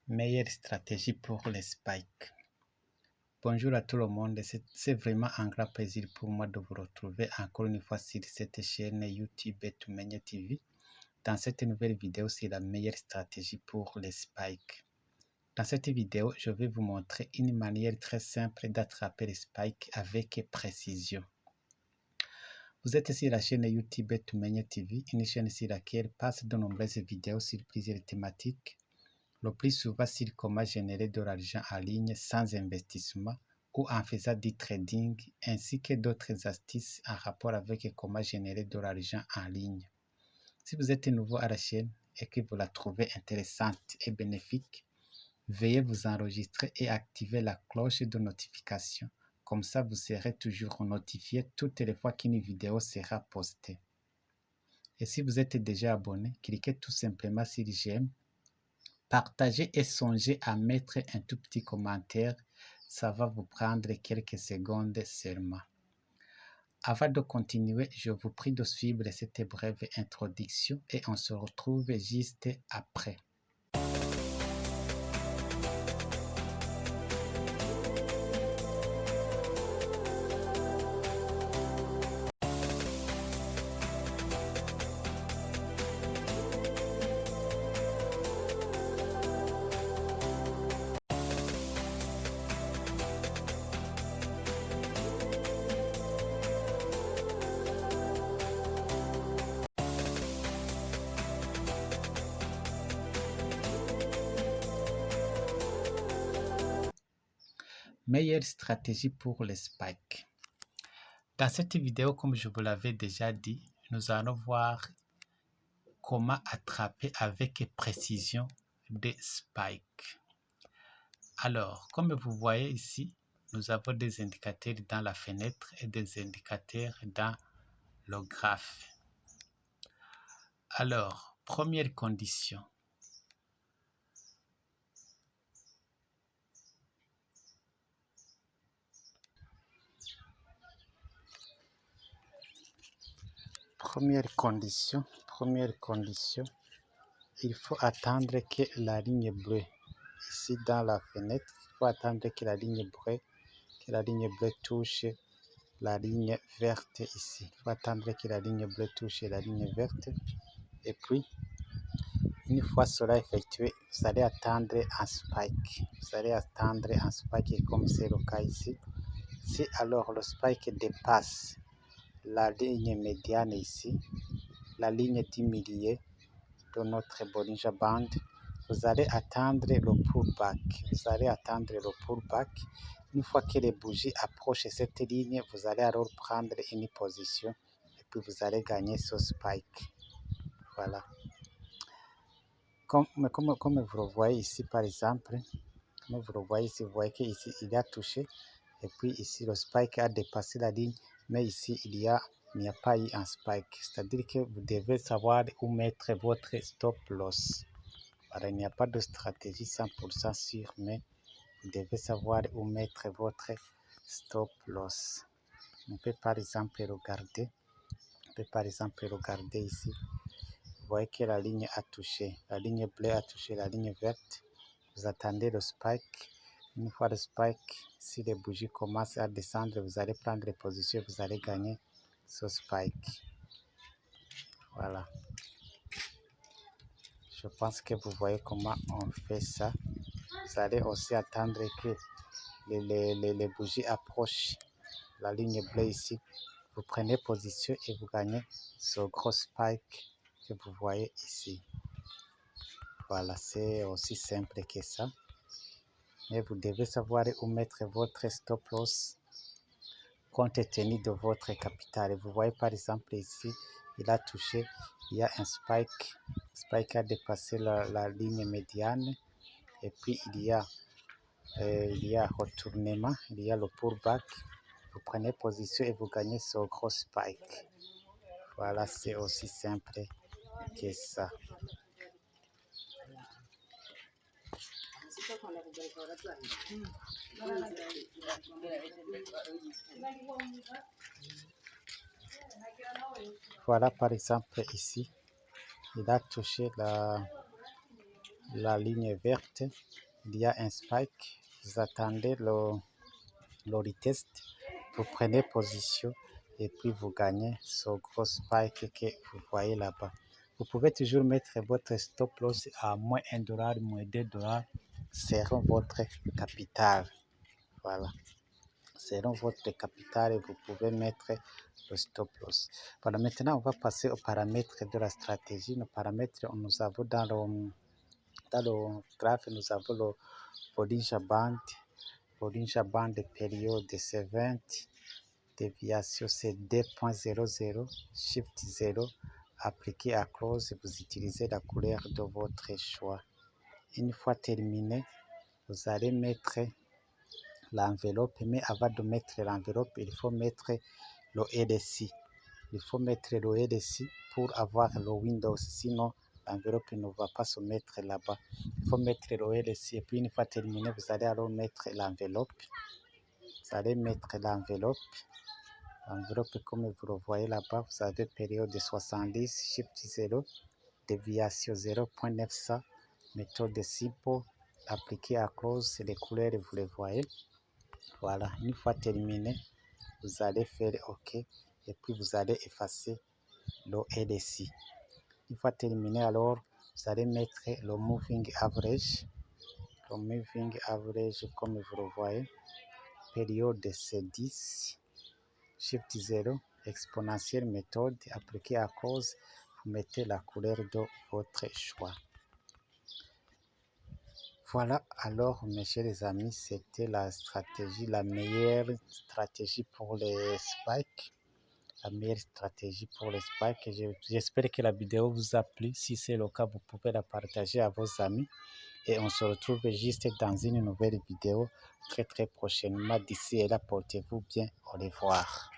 Meilleure stratégie pour les spikes. Bonjour à tout le monde, c'est vraiment un grand plaisir pour moi de vous retrouver encore une fois sur cette chaîne YouTube Tumenya TV dans cette nouvelle vidéo sur la meilleure stratégie pour les spikes. Dans cette vidéo, je vais vous montrer une manière très simple d'attraper les spikes avec précision. Vous êtes sur la chaîne YouTube Tumenya TV, une chaîne sur laquelle passe de nombreuses vidéos sur plusieurs thématiques. Le plus souvent sur comment générer de l'argent en ligne sans investissement ou en faisant du trading, ainsi que d'autres astuces en rapport avec comment générer de l'argent en ligne. Si vous êtes nouveau à la chaîne et que vous la trouvez intéressante et bénéfique, veuillez vous enregistrer et activer la cloche de notification. Comme ça, vous serez toujours notifié toutes les fois qu'une vidéo sera postée. Et si vous êtes déjà abonné, cliquez tout simplement sur j'aime. Partagez et songez à mettre un tout petit commentaire, ça va vous prendre quelques secondes seulement. Avant de continuer, je vous prie de suivre cette brève introduction et on se retrouve juste après. Meilleure stratégie pour les spikes. Dans cette vidéo, comme je vous l'avais déjà dit, nous allons voir comment attraper avec précision des spikes. Alors, comme vous voyez ici, nous avons des indicateurs dans la fenêtre et des indicateurs dans le graphe. Alors, première condition. Première condition, il faut attendre que la ligne bleue, ici dans la fenêtre, il faut attendre que la ligne bleue touche la ligne verte ici. Il faut attendre que la ligne bleue touche la ligne verte. Et puis, une fois cela effectué, vous allez attendre un spike. Vous allez attendre un spike comme c'est le cas ici. Si alors le spike dépasse la ligne médiane ici, la ligne du milieu de notre Bollinger Band, vous allez attendre le pullback. Vous allez attendre le pullback. Une fois que les bougies approchent cette ligne, vous allez alors prendre une position et puis vous allez gagner ce spike. Voilà. Comme vous le voyez ici par exemple, comme vous le voyez ici, vous voyez qu'ici il a touché et puis ici le spike a dépassé la ligne, mais ici il n'y a pas eu un spike. C'est-à-dire que vous devez savoir où mettre votre stop loss. Voilà, il n'y a pas de stratégie 100% sûre, mais vous devez savoir où mettre votre stop loss. On peut par exemple regarder ici. Vous voyez que la ligne a touché, la ligne bleue a touché la ligne verte. Vous attendez le spike. Une fois le spike, si les bougies commencent à descendre, vous allez prendre les positions, vous allez gagner ce spike. Voilà. Je pense que vous voyez comment on fait ça. Vous allez aussi attendre que les bougies approchent la ligne bleue ici. Vous prenez position et vous gagnez ce gros spike que vous voyez ici. Voilà, c'est aussi simple que ça. Mais vous devez savoir où mettre votre stop loss compte tenu de votre capital. Vous voyez par exemple ici, il a touché, il y a un spike. Le spike a dépassé la ligne médiane. Et puis il y a retournement, il y a le pullback. Vous prenez position et vous gagnez ce gros spike. Voilà, c'est aussi simple que ça. Voilà par exemple ici, il a touché la ligne verte, il y a un spike, vous attendez le retest, vous prenez position et puis vous gagnez ce gros spike que vous voyez là-bas. Vous pouvez toujours mettre votre stop loss à moins $1, moins $2, selon votre capital. Voilà. Selon votre capital, vous pouvez mettre le stop loss. Voilà, maintenant on va passer aux paramètres de la stratégie. Nos paramètres, nous avons dans le graphe, nous avons le Bollinger Band. Bollinger Band de période de C20, déviation c'est 2.00, shift 0, appliqué à close, vous utilisez la couleur de votre choix. Une fois terminé, vous allez mettre l'enveloppe, mais avant de mettre l'enveloppe, il faut mettre le LSI. Il faut mettre le LSI pour avoir le Windows, sinon l'enveloppe ne va pas se mettre là-bas. Il faut mettre le LSI et puis une fois terminé, vous allez alors mettre l'enveloppe. Vous allez mettre l'enveloppe. L'enveloppe, comme vous le voyez là-bas, vous avez période de 70, shift 0, déviation 0.900, méthode simple, appliquée à close, les couleurs, vous les voyez. Voilà, une fois terminé, vous allez faire OK et puis vous allez effacer le LSI. Une fois terminé, alors vous allez mettre le moving average. Le moving average, comme vous le voyez, période de C10, shift 0, exponentielle méthode appliquée à cause, vous mettez la couleur de votre choix. Voilà, alors mes chers amis, c'était la stratégie, la meilleure stratégie pour les spikes. La meilleure stratégie pour les spikes. J'espère que la vidéo vous a plu. Si c'est le cas, vous pouvez la partager à vos amis. Et on se retrouve juste dans une nouvelle vidéo très prochainement. D'ici et là, portez-vous bien. Au revoir.